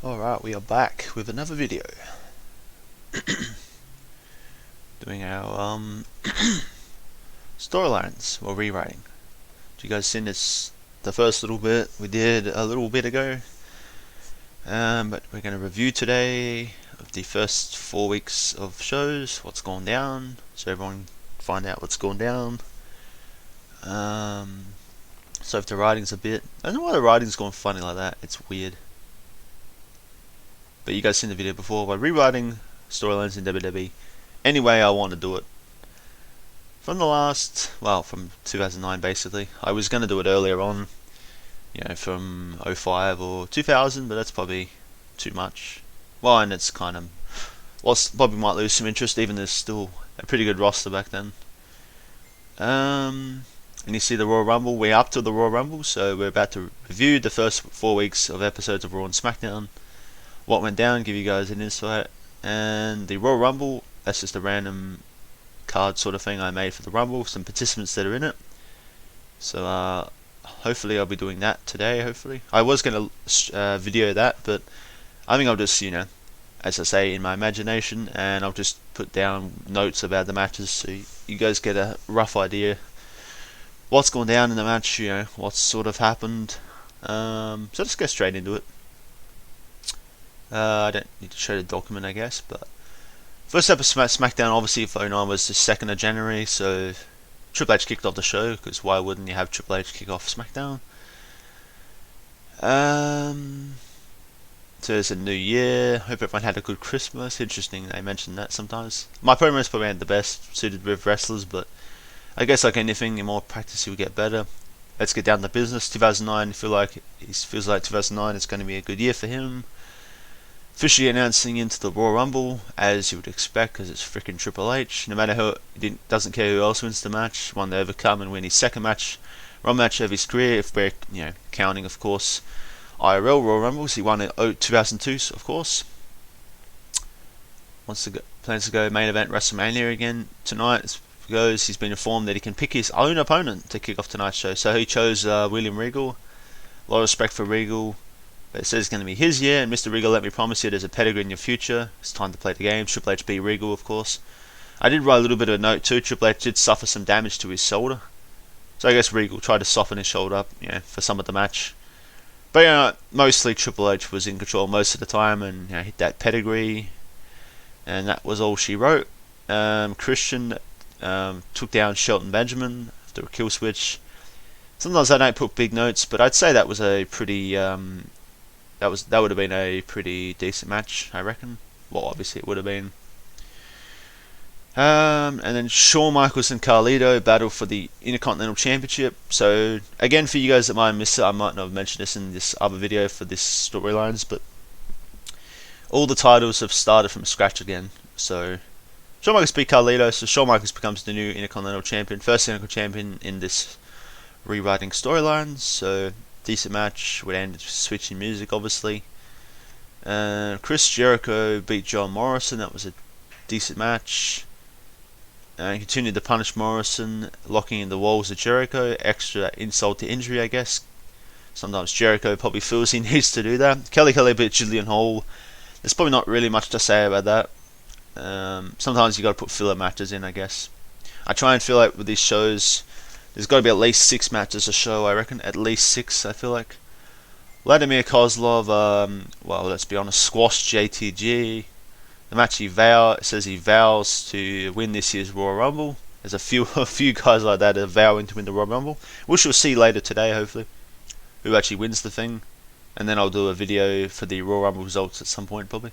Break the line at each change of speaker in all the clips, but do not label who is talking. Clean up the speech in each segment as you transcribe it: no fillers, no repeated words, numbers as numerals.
Alright, we are back with another video. Doing our storylines, or rewriting. Did you guys seen this, the first little bit we did a little bit ago? But we're going to review today of the first 4 weeks of shows, what's gone down, so everyone find out what's gone down. So if the writing's a bit, I don't know why the writing's gone funny like that, it's weird. But you guys seen the video before by rewriting storylines in WWE any way I want to do it. From the last, well, from 2009 basically. I was going to do it earlier on, you know, from 05 or 2000, but that's probably too much. Well, and it's kind of lost, probably might lose some interest, even there's still a pretty good roster back then. And you see the Royal Rumble, we're up to the Royal Rumble, so we're about to review the first 4 weeks of episodes of Raw and Smackdown. What went down, give you guys an insight. And the Royal Rumble, that's just a random card sort of thing I made for the Rumble, some participants that are in it. So hopefully I'll be doing that today, hopefully. I was going to video that, but I think I'll just, you know, as I say, in my imagination, and I'll just put down notes about the matches so you guys get a rough idea what's going down in the match, you know, what's sort of happened. So let's go straight into it. I don't need to show the document, I guess, but first episode of SmackDown, obviously, for 09 was the 2nd of January, so Triple H kicked off the show, because why wouldn't you have Triple H kick off SmackDown? So it's a new year, hope everyone had a good Christmas. Interesting, they mention that sometimes. My promos probably ain't the best suited with wrestlers, but I guess like anything, the more practice you'll get better. Let's get down to business. 2009, feels like 2009 is going to be a good year for him. Officially announcing into the Royal Rumble, as you would expect, because it's freaking Triple H. No matter who, he doesn't care who else wins the match, one to overcome and win his second match, Raw match of his career. If we're, you know, counting, of course, IRL Royal Rumbles, he won in 2002, of course. Plans to go main event WrestleMania again tonight. As it goes, he's been informed that he can pick his own opponent to kick off tonight's show. So he chose William Regal. A lot of respect for Regal. But it says it's going to be his year, and Mr. Regal, let me promise you, there's a pedigree in your future. It's time to play the game. Triple H beat Regal, of course. I did write a little bit of a note too. Triple H did suffer some damage to his shoulder, so I guess Regal tried to soften his shoulder up, you know, for some of the match. But you know, mostly Triple H was in control most of the time, and you know, hit that pedigree, and that was all she wrote. Christian took down Shelton Benjamin after a kill switch. Sometimes I don't put big notes, but I'd say that was a pretty that would have been a pretty decent match, I reckon. Well, obviously it would have been. And then Shawn Michaels and Carlito battle for the Intercontinental Championship. So again, for you guys that might miss it, I might not have mentioned this in this other video for this storylines, but all the titles have started from scratch again. So Shawn Michaels beat Carlito, so Shawn Michaels becomes the new Intercontinental Champion, first Intercontinental Champion in this rewriting storylines. So decent match, would end with switching music, obviously. Chris Jericho beat John Morrison, that was a decent match. And continued to punish Morrison, locking in the walls of Jericho, extra insult to injury, I guess. Sometimes Jericho probably feels he needs to do that. Kelly beat Jillian Hall, there's probably not really much to say about that. Sometimes you got to put filler matches in, I guess. I try and feel like with these shows, there's got to be at least 6 matches a show, I reckon. At least 6, I feel like. Vladimir Kozlov, well, let's be honest, squashed JTG. The match says he vows to win this year's Royal Rumble. There's a few guys like that are vowing to win the Royal Rumble, which we'll see later today, hopefully, who actually wins the thing. And then I'll do a video for the Royal Rumble results at some point, probably.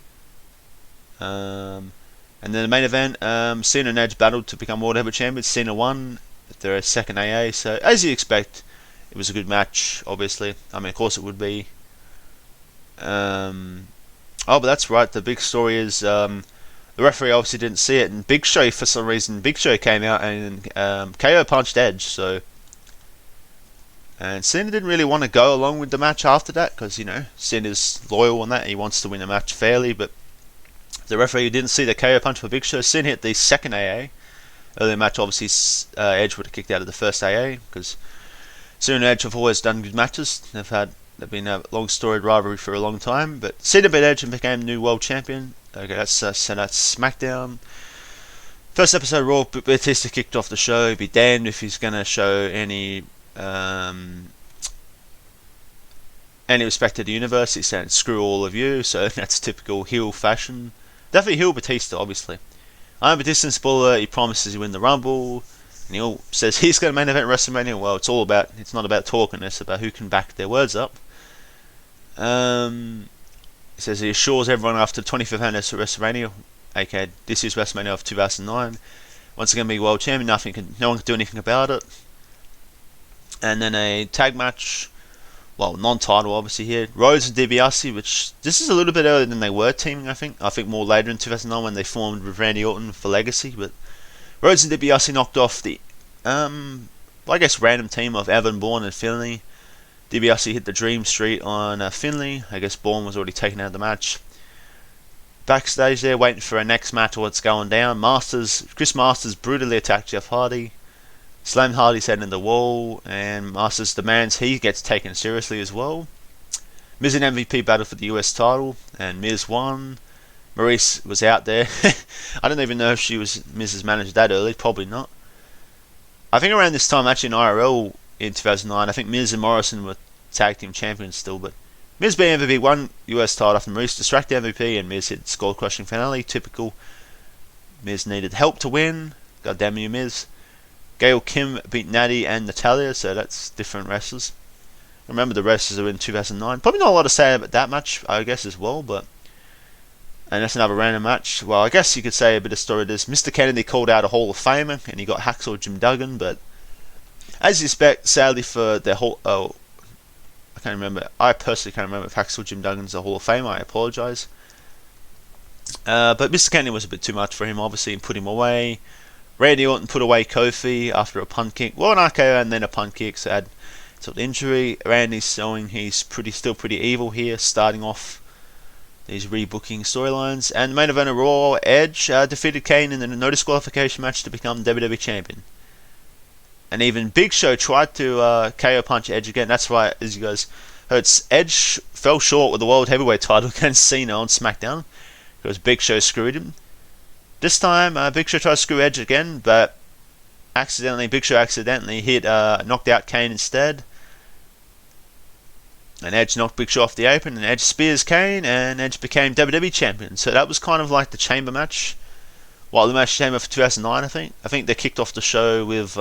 And then the main event, Cena and Edge battled to become World Heavyweight Champions. Cena won. They're a second AA, so as you expect, it was a good match, obviously. I mean, of course it would be. Oh, but that's right, the big story is the referee obviously didn't see it, and Big Show, for some reason, Big Show came out and KO punched Edge, so. And Cena didn't really want to go along with the match after that, because, you know, Cena's loyal on that, he wants to win a match fairly, but the referee didn't see the KO punch for Big Show. Cena hit the second AA. Earlier match, obviously, Edge would have kicked out of the first AA, because Cena and Edge have always done good matches. They've had They've been a long storied rivalry for a long time. But Cena beat Edge and became new world champion. Okay, that's SmackDown. First episode of Raw, Batista kicked off the show. Be damned if he's going to show any respect to the universe. He's saying screw all of you, so that's typical heel fashion. Definitely heel Batista, obviously. I'm a distance spoiler. He promises he win the Rumble, and he says he's going to main event WrestleMania. Well, it's not about talking, it's about who can back their words up. He says he assures everyone after the 25th anniversary of WrestleMania, aka this is WrestleMania of 2009, once again be world champion. No one can do anything about it. And then a tag match, well, non-title obviously here. Rhodes and DiBiase, which this is a little bit earlier than they were teaming. I think more later in 2009 when they formed with Randy Orton for Legacy. But Rhodes and DiBiase knocked off the, random team of Evan Bourne and Finlay. DiBiase hit the Dream Street on Finlay. I guess Bourne was already taken out of the match. Backstage there, waiting for a next match or what's going down. Chris Masters brutally attacked Jeff Hardy. Slammed Hardy's head in the wall, and Masters demands he gets taken seriously as well. Miz and MVP battled for the US title, and Miz won. Maurice was out there. I don't even know if she was Miz's manager that early, probably not. I think around this time, actually in IRL in 2009, I think Miz and Morrison were tag team champions still, but Miz beat MVP, won US title after Maurice distracted MVP, and Miz hit skull crushing finale, typical. Miz needed help to win. God damn you, Miz. Gail Kim beat Natty and Natalia, so that's different wrestlers. Remember the wrestlers are in 2009. Probably not a lot to say about that match, I guess, as well, but... And that's another random match. Well, I guess you could say a bit of story to this. Mr. Kennedy called out a Hall of Famer, and he got Hacksaw Jim Duggan, but... As you expect, sadly for their whole... Oh, I can't remember. I personally can't remember if Hacksaw Jim Duggan's a Hall of Famer. I apologise. But Mr. Kennedy was a bit too much for him, obviously, and put him away. Randy Orton put away Kofi after a punt kick. Well, an RKO and then a punt kick, so had sort of injury. Randy's showing he's still pretty evil here, starting off these rebooking storylines. And the main event of Raw, Edge defeated Kane in a no disqualification match to become WWE Champion. And even Big Show tried to KO punch Edge again. That's why, as you guys heard, Edge fell short with the World Heavyweight title against Cena on SmackDown because Big Show screwed him. This time, Big Show tried to screw Edge again, but Big Show accidentally knocked out Kane instead. And Edge knocked Big Show off the apron, and Edge spears Kane, and Edge became WWE Champion. So that was kind of like the Chamber match. Well, the match Chamber for 2009, I think. I think they kicked off the show with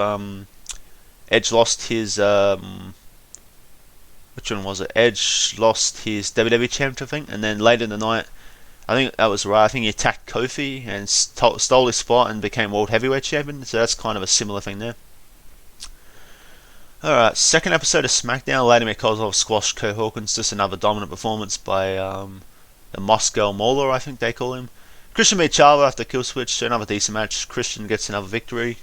Edge lost his... which one was it? Edge lost his WWE Championship, I think, and then later in the night, I think that was right. I think he attacked Kofi and stole his spot and became World Heavyweight Champion. So that's kind of a similar thing there. Alright, second episode of SmackDown. Lady Kozlov squashed Kurt Hawkins. Just another dominant performance by the Moscow Mauler, I think they call him. Christian beat Chavo after kill switch. So another decent match. Christian gets another victory,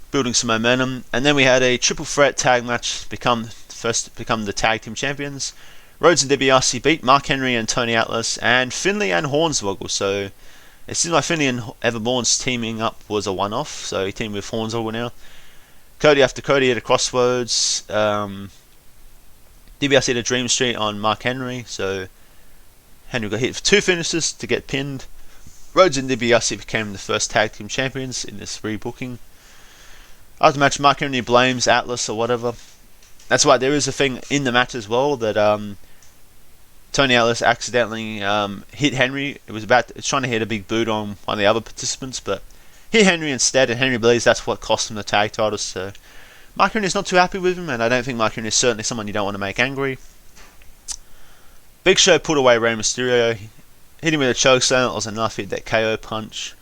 building some momentum. And then we had a triple threat tag match. Become the tag team champions. Rhodes and DiBiase beat Mark Henry and Tony Atlas, and Finlay and Hornswoggle. So it seems like Finlay and Evan Bourne's teaming up was a one-off. So he teamed with Hornswoggle now. Cody after Cody at a crossroads. DiBiase hit a Dream Street on Mark Henry. So Henry got hit for 2 finishes to get pinned. Rhodes and DiBiase became the first tag team champions in this rebooking. After the match, Mark Henry blames Atlas or whatever. That's why there is a thing in the match as well that Tony Atlas accidentally hit Henry. It was trying to hit a big boot on one of the other participants, but hit Henry instead, and Henry believes that's what cost him the tag titles. So Mark Henry's not too happy with him, and I don't think Mark Henry is certainly someone you don't want to make angry. Big Show put away Rey Mysterio, hit him with a chokeslam. That was enough. Hit that KO punch.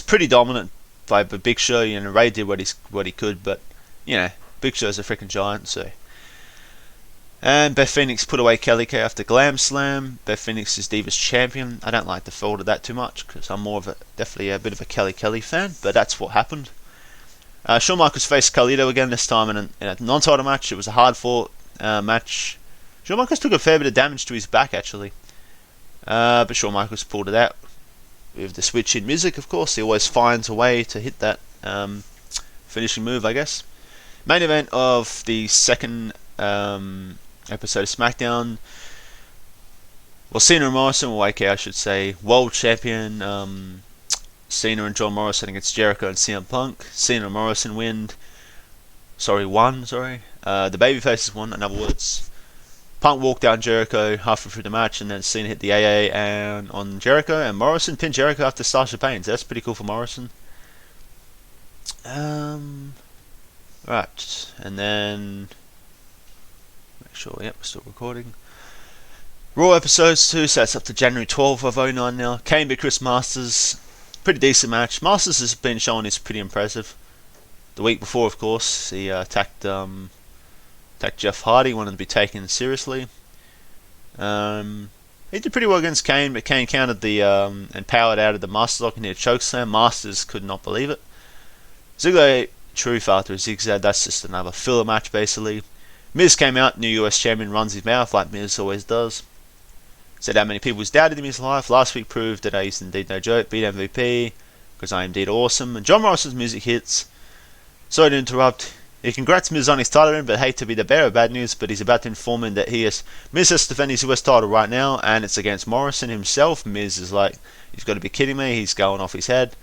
Pretty dominant by Big Show. You know, Rey did what he could, but you know, Big Show's a freaking giant. So. And Beth Phoenix put away Kelly Kay after Glam Slam. Beth Phoenix is Divas Champion. I don't like the fold of that too much because I'm more of definitely a bit of a Kelly fan, but that's what happened. Shawn Michaels faced Carlito again, this time in a non-title match. It was a hard-fought match. Shawn Michaels took a fair bit of damage to his back, actually. But Shawn Michaels pulled it out with the switch in music, of course. He always finds a way to hit that finishing move, I guess. Main event of the second episode of SmackDown. Well, Cena and Morrison, well, aka I should say, world champion Cena and John Morrison against Jericho and CM Punk. Cena and Morrison won. The babyfaces won, in other words. Punk walked down Jericho halfway through the match, and then Cena hit the AA and on Jericho, and Morrison pinned Jericho after Sasha Banks. That's pretty cool for Morrison. Right, and then make sure, yep, we're still recording. Raw episodes 2, so that's up to January 12th of 09 now. Kane beat Chris Masters. Pretty decent match. Masters has been shown is pretty impressive. The week before, of course, he attacked Jeff Hardy, wanted to be taken seriously. He did pretty well against Kane, but Kane countered the and powered out of the Master Lock and hit a chokeslam. Masters could not believe it. Ziggler Truth after a zigzag. That's just another filler match, basically. Miz came out, new US champion, runs his mouth like Miz always does. Said how many people doubted him in his life. Last week proved that he's indeed no joke. Beat MVP because I am indeed awesome. And John Morrison's music hits. Sorry to interrupt. He congrats Miz on his title run, but hate to be the bearer of bad news, but he's about to inform him that Miz has to defend his US title right now, and it's against Morrison himself. Miz is like, he's got to be kidding me, he's going off his head,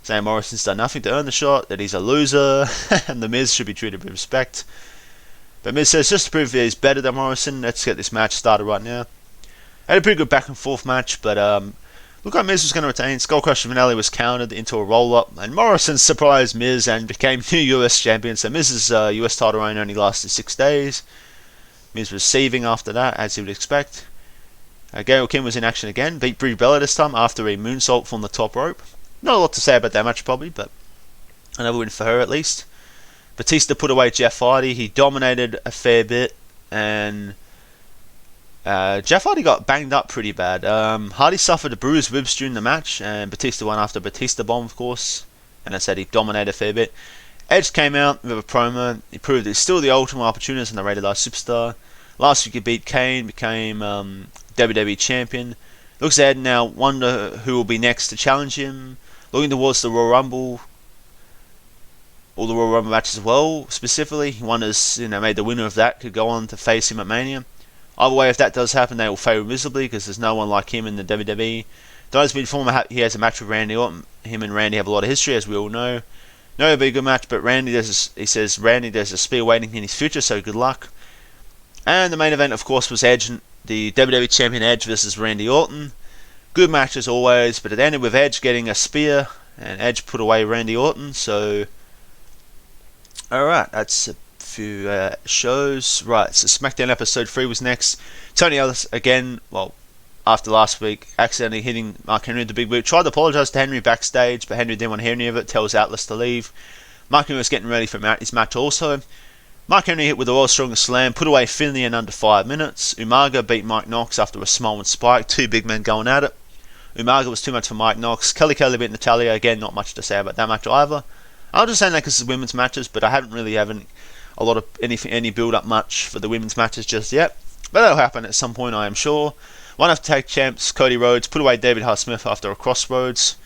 saying Morrison's done nothing to earn the shot, that he's a loser, and the Miz should be treated with respect. But Miz says, just to prove that he's better than Morrison, let's get this match started right now. Had a pretty good back and forth match, but looked like Miz was going to retain. Skull Crusher finale was countered into a roll-up, and Morrison surprised Miz and became new US champion. So Miz's US title reign only lasted 6 days. Miz was seething after that, as you would expect. Gail Kim was in action again, beat Brie Bella this time after a moonsault from the top rope. Not a lot to say about that match probably, but another win for her at least. Batista put away Jeff Hardy. He dominated a fair bit, and Jeff Hardy got banged up pretty bad. Hardy suffered a bruised ribs during the match, and Batista won after Batista bomb, of course. And I said he dominated a fair bit. Edge came out with a promo. He proved he's still the ultimate opportunist and the rated R superstar. Last week he beat Kane, became WWE champion. Looks ahead now, wonder who will be next to challenge him. Looking towards the Royal Rumble, all the Royal Rumble matches as well. Specifically, he wonders, maybe the winner of that could go on to face him at Mania. Either way, if that does happen, they will fail miserably because there's no one like him in the WWE. Though it's been informed he has a match with Randy Orton. Him and Randy have a lot of history, as we all know. No, it'll be a good match, but he says Randy there's a spear waiting in his future, so good luck. And the main event, of course, was Edge, the WWE Champion Edge versus Randy Orton. Good match as always, but it ended with Edge getting a spear, and Edge put away Randy Orton. So, alright, that's a few shows. Right, so SmackDown episode 3 was next. Tony Ellis again, well, after last week, accidentally hitting Mark Henry with the big boot. Tried to apologise to Henry backstage, but Henry didn't want to hear any of it. Tells Atlas to leave. Mark Henry was getting ready for his match also. Mark Henry hit with the world's strongest slam, put away Finlay in under 5 minutes. Umaga beat Mike Knox after a Smallman spike. Two big men going at it. Umaga was too much for Mike Knox. Kelly beat Natalia. Again, not much to say about that match either. I'll just say that because it's women's matches, but I haven't really had a lot of any build up much for the women's matches just yet. But that'll happen at some point, I am sure. One of tag champs, Cody Rhodes, put away David Hart Smith after a crossroads.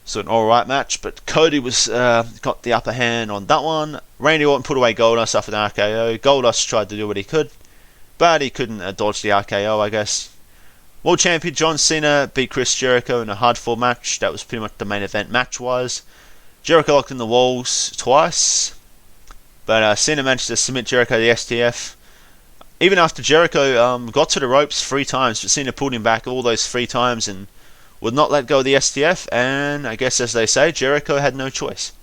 So an alright match, but Cody was got the upper hand on that one. Randy Orton put away Goldust after the RKO. Goldust tried to do what he could, but he couldn't dodge the RKO, I guess. World Champion John Cena beat Chris Jericho in a hardcore match. That was pretty much the main event match-wise. Jericho locked in the walls twice, but Cena managed to submit Jericho to the STF. Even after Jericho got to the ropes 3 times, but Cena pulled him back all those 3 times and would not let go of the STF, and I guess as they say, Jericho had no choice.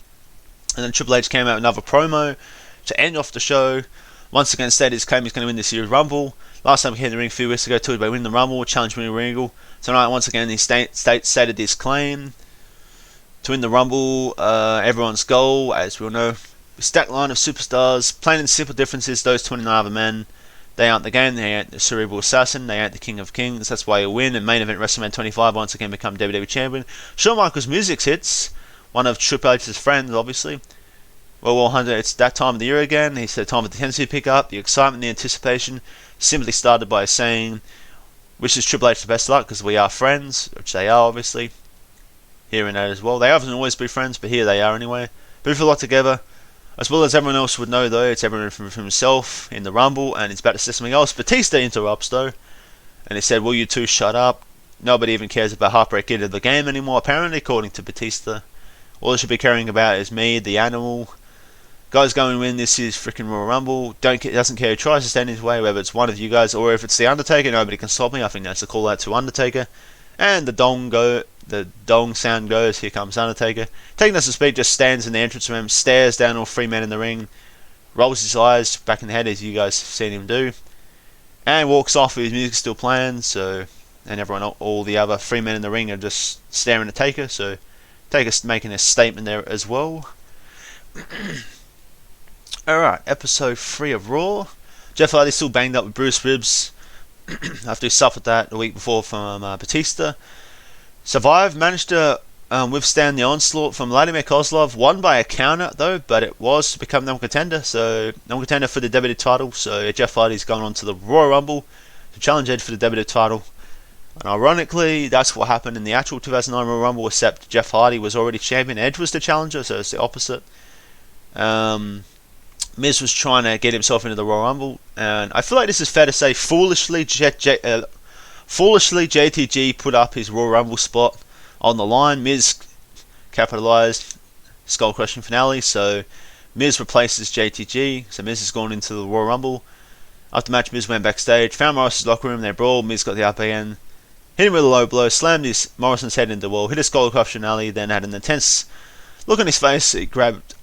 And then Triple H came out with another promo to end off the show. Once again stated his claim he's going to win the Series Rumble. Last time he came in the ring a few weeks ago, told by winning the Rumble, challenged William Regal. Tonight, once again, he stated his claim to win the Rumble. Everyone's goal, as we all know, a stacked line of superstars. Plain and simple differences, those 29 other men. They aren't the game, they ain't the cerebral assassin, they ain't the king of kings. That's why he'll win. And main event WrestleMania 25 once again become WWE champion. Shawn Michaels' music hits, one of Triple H's friends, obviously. Well, it's that time of the year again. He said time for the intensity to pick up. The excitement, the anticipation simply started by saying, wishes Triple H the best of luck because we are friends, which they are obviously. Here and there as well. They haven't always been friends, but here they are anyway. But we feel a lot together. As well as everyone else would know, though, it's everyone from himself in the Rumble, and it's about to say something else. Batista interrupts, though, and he said, "Will you two shut up? Nobody even cares about Heartbreak Kid of the game anymore," apparently, according to Batista. "All they should be caring about is me, the animal. Guy's going to win this year's freaking Royal Rumble. Doesn't care who tries to stand in his way, whether it's one of you guys or if it's the Undertaker. Nobody can stop me." I think that's a call out to Undertaker. And the dong sound goes. Here comes Undertaker. Taking us to speed, just stands in the entrance room, stares down all three men in the ring, rolls his eyes back in the head as you guys have seen him do, and walks off with his music still playing. So, and everyone, all the other three men in the ring are just staring at Taker. So, Taker's making a statement there as well. Alright, episode 3 of Raw. Jeff Hardy's still banged up with bruised ribs after he suffered that the week before from Batista. Survived, managed to withstand the onslaught from Vladimir Kozlov. Won by a counter, though, but it was to become number contender. So, number contender for the WWE title. So, Jeff Hardy's going on to the Royal Rumble to challenge Edge for the WWE title. And ironically, that's what happened in the actual 2009 Royal Rumble, except Jeff Hardy was already champion. Edge was the challenger, so it's the opposite. Miz was trying to get himself into the Royal Rumble, and I feel like this is fair to say, foolishly JTG put up his Royal Rumble spot on the line. Miz capitalized, skull crushing finale, so Miz replaces JTG, so Miz has gone into the Royal Rumble. After the match, Miz went backstage, found Morrison's locker room, they brawled. Miz got the upper hand, hit him with a low blow, slammed Morrison's head into the wall, hit a skull crush finale, then had an intense look on his face. He grabbed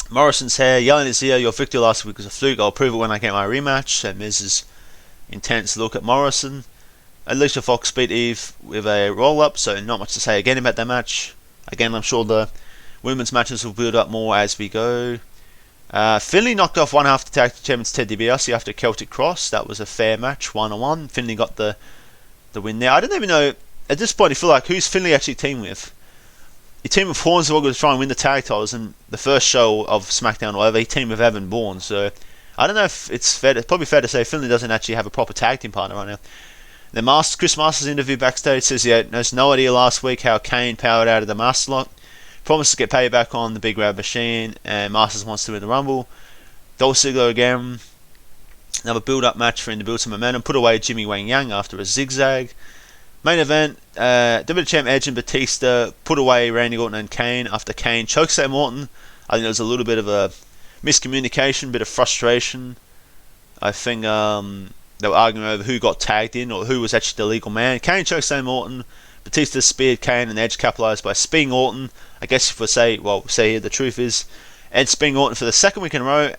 Morrison's hair, yelling in his ear, "Your victory last week was a fluke, I'll prove it when I get my rematch." And Miz's intense look at Morrison. Alicia Fox beat Eve with a roll-up, so not much to say again about that match. Again, I'm sure the women's matches will build up more as we go. Finlay knocked off one half the tag champions Ted DiBiase after Celtic Cross. That was a fair match, 1-on-1. Finlay got the win there. I don't even know, at this point, I feel like, who's Finlay actually teamed with? He teamed with Hornswoggle to try and win the tag titles in the first show of SmackDown or whatever. He teamed with Evan Bourne, so I don't know if it's fair. It's probably fair to say Finlay doesn't actually have a proper tag team partner right now. The Chris Masters interview backstage says he has no idea last week how Kane powered out of the Master Lock. Promised to get payback on the Big Red Machine, and Masters wants to win the Rumble. Dolph Ziggler again. Another build-up match for him to build some momentum. Put away Jimmy Wang Yang after a zigzag. Main event, WWE Champ Edge and Batista put away Randy Orton and Kane after Kane chokeslammed Orton. I think there was a little bit of a miscommunication, bit of frustration. I think they were arguing over who got tagged in or who was actually the legal man. Kane chokeslammed Orton. Batista speared Kane, and Edge capitalized by spearing Orton. I guess if we say here, the truth is Edge spearing Orton for the second week in a row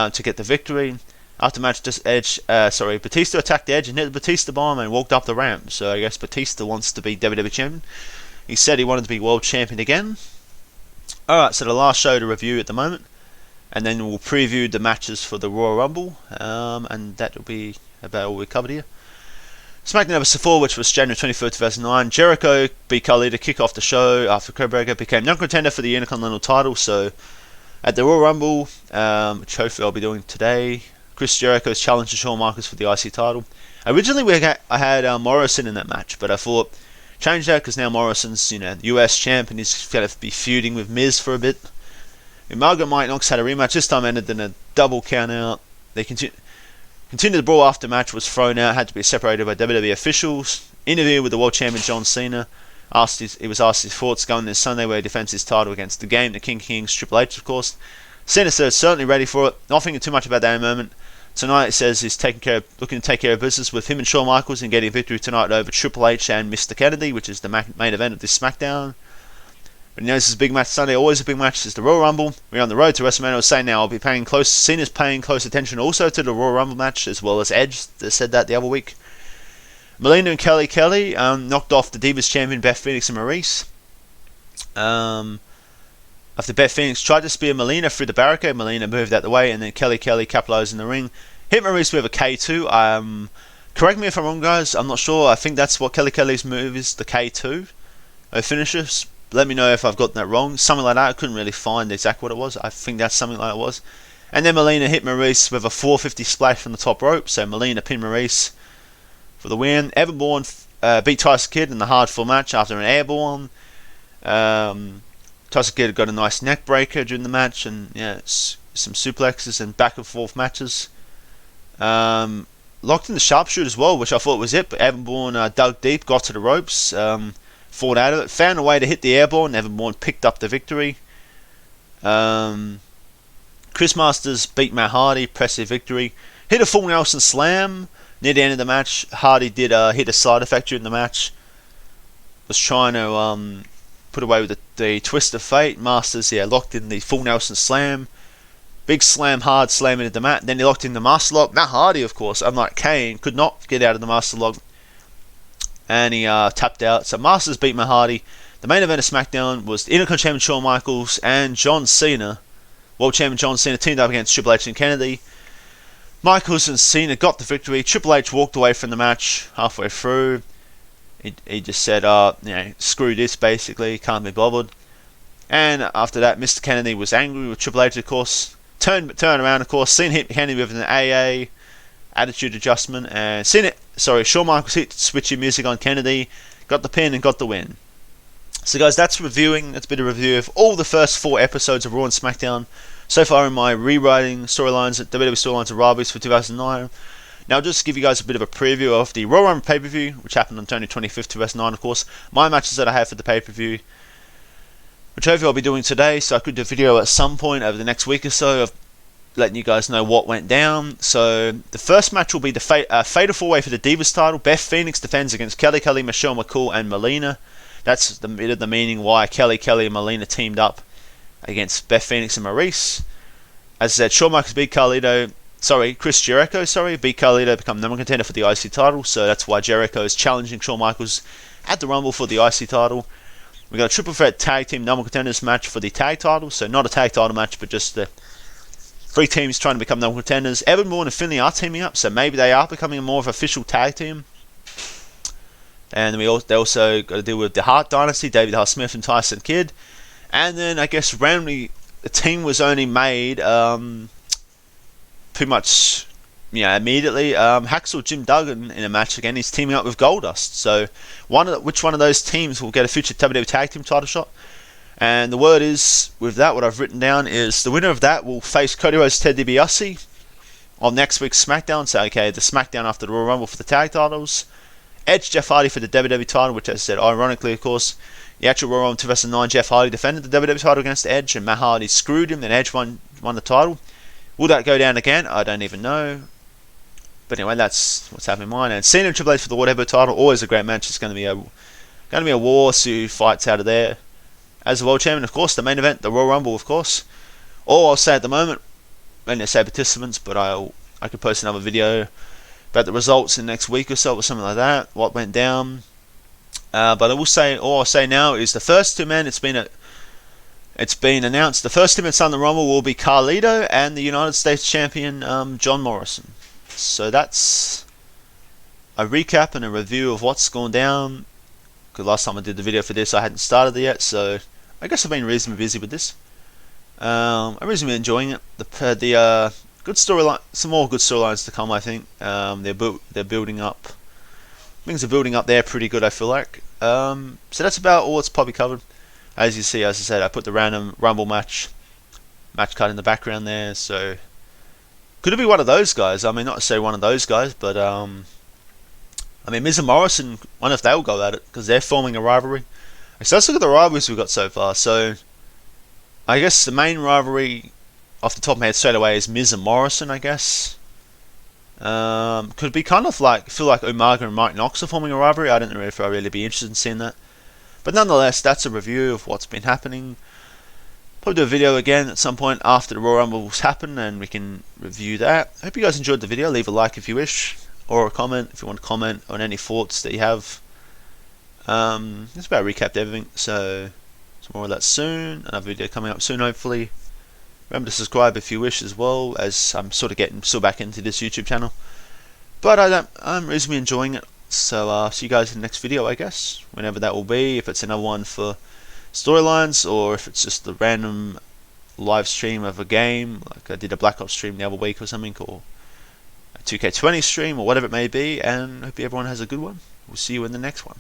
to get the victory. After match, Batista attacked Edge and hit the Batista bomb and walked up the ramp. So I guess Batista wants to be WWE champion. He said he wanted to be world champion again. Alright, so the last show to review at the moment, and then we'll preview the matches for the Royal Rumble, and that will be about all we covered here. SmackDown episode 4, which was January 23rd, 2009. Jericho beat Carlito, kick off the show after Codebreaker became non-contender for the Intercontinental title. So at the Royal Rumble, which hopefully I'll be doing today, Chris Jericho's challenge to Shawn Michaels for the IC title. Originally, I had Morrison in that match, but I thought change that because now Morrison's US champ and he's going to be feuding with Miz for a bit. Umaga Mike Knox had a rematch. This time ended in a double count out. They continued the brawl after match was thrown out. Had to be separated by WWE officials. Interview with the world champion John Cena. He was asked his thoughts going this Sunday where he defends his title against the Game, the King Kings, Triple H, of course. Cena said certainly ready for it. Not thinking too much about that in a moment. Tonight, it says he's looking to take care of business with him and Shawn Michaels and getting a victory tonight over Triple H and Mr. Kennedy, which is the main event of this SmackDown. But this is a big match Sunday, always a big match. It's the Royal Rumble. We're on the road to WrestleMania. I was saying now, Cena's paying close attention also to the Royal Rumble match, as well as Edge. They said that the other week. Melina and Kelly knocked off the Divas champion Beth Phoenix and Maurice. After Beth Phoenix tried to spear Melina through the barricade, Melina moved out the way, and then Kelly capitalized in the ring. Hit Maurice with a K2. Correct me if I'm wrong, guys. I'm not sure. I think that's what Kelly's move is, the K2. Finishes. Let me know if I've got that wrong. Something like that. I couldn't really find exactly what it was. I think that's something like it was. And then Melina hit Maurice with a 450 splash from the top rope. So Melina pinned Maurice for the win. Evan Bourne beat Tyson Kidd in the hardcore match after an airborne. Tozakido got a nice neck breaker during the match, and yeah, some suplexes and back and forth matches. Locked in the sharpshooter as well, which I thought was it, but Evan Bourne dug deep, got to the ropes, fought out of it, found a way to hit the airborne. Evan Bourne picked up the victory. Chris Masters beat Matt Hardy, impressive victory. Hit a full Nelson slam near the end of the match. Hardy did hit a side effect during the match. Was trying to put away with the twist of fate. Masters, yeah, locked in the full Nelson slam. Big slam, hard slam into the mat. Then he locked in the master lock. Matt Hardy, of course, unlike Kane, could not get out of the master lock. And he tapped out. So Masters beat Matt Hardy. The main event of SmackDown was the Intercontinental Champion Shawn Michaels and John Cena. World Champion John Cena teamed up against Triple H and Kennedy. Michaels and Cena got the victory. Triple H walked away from the match halfway through. He just said, screw this, basically. Can't be bothered. And after that, Mr. Kennedy was angry with Triple H, of course. Turned around, of course. Cena hit Kennedy with an AA attitude adjustment, and Shawn Michaels hit switchy music on Kennedy, got the pin and got the win. So guys, that's a bit of review of all the first 4 episodes of Raw and SmackDown so far in my rewriting storylines at WWE Storylines and Rivalries for 2009. Now, I'll just give you guys a bit of a preview of the Raw Rumble pay-per-view, which happened on January 25th, 2009, of course. My matches that I have for the pay-per-view, which hopefully I'll be doing today, so I could do a video at some point over the next week or so of letting you guys know what went down. So the first match will be the Fatal 4-Way for the Divas title. Beth Phoenix defends against Kelly, Michelle McCool, and Melina. That's the bit of the meaning why Kelly, and Melina teamed up against Beth Phoenix and Maurice. As I said, Shawn Michaels beat Chris Jericho, beat Carlito, become number 1 contender for the IC title. So that's why Jericho is challenging Shawn Michaels at the Rumble for the IC title. We got a triple threat tag team number 1 contenders match for the tag title. So not a tag title match, but just the 3 teams trying to become number 1 contenders. Evan Bourne and Finlay are teaming up, so maybe they are becoming a more of an official tag team. And they also got to deal with the Hart Dynasty, David Hart Smith and Tyson Kidd. And then I guess randomly the team was only made pretty much immediately. Hacksaw Jim Duggan in a match again. He's teaming up with Goldust. So which one of those teams will get a future WWE Tag Team title shot? And the word is, with that, what I've written down is the winner of that will face Cody Rhodes, Ted DiBiase on next week's SmackDown. So, okay, the SmackDown after the Royal Rumble for the tag titles. Edge, Jeff Hardy for the WWE title, which, as I said, ironically, of course, the actual Royal Rumble 2009, Jeff Hardy defended the WWE title against Edge, and Matt Hardy screwed him, then Edge won the title. Will that go down again? I don't even know. But anyway, that's what's happening in mine. And Cena and Triple H for the Whatever title, always a great match. It's going to be a war, Sue fights out of there. As the World Champion, of course, the main event, the Royal Rumble, of course. Or I'll say at the moment, when they say participants, but I could post another video about the results in the next week or so, or something like that, what went down. But all I'll say now is the first 2 men, it's been announced, the first 2 men in the Rumble will be Carlito and the United States Champion, John Morrison. So that's a recap and a review of what's gone down. Because last time I did the video for this, I hadn't started it yet, so I guess I've been reasonably busy with this. I'm reasonably enjoying it. The good storyline, some more good storylines to come. I think they're building up. Things are building up there pretty good, I feel like. So that's about all it's probably covered. As you see, as I said, I put the random Rumble match cut in the background there. So could it be one of those guys? I mean, not to say one of those guys, but I mean, Miz and Morrison, I wonder if they'll go at it, because they're forming a rivalry. So let's look at the rivalries we've got so far. So, I guess the main rivalry, off the top of my head straight away, is Miz and Morrison, I guess. Could be kind of like, feel like Umaga and Mike Knox are forming a rivalry. I don't know if I'd really be interested in seeing that. But nonetheless, that's a review of what's been happening. Probably do a video again at some point after the Royal Rumbles happen, and we can review that. I hope you guys enjoyed the video. Leave a like if you wish, or a comment if you want to comment on any thoughts that you have. That's about recapped everything. So more of that soon. Another video coming up soon, hopefully. Remember to subscribe if you wish as well, as I'm sort of getting still back into this YouTube channel. But I'm reasonably enjoying it. So see you guys in the next video, I guess, whenever that will be. If it's another one for storylines, or if it's just a random live stream of a game, like I did a Black Ops stream the other week or something, or a 2K20 stream, or whatever it may be. And hope everyone has a good one. We'll see you in the next one.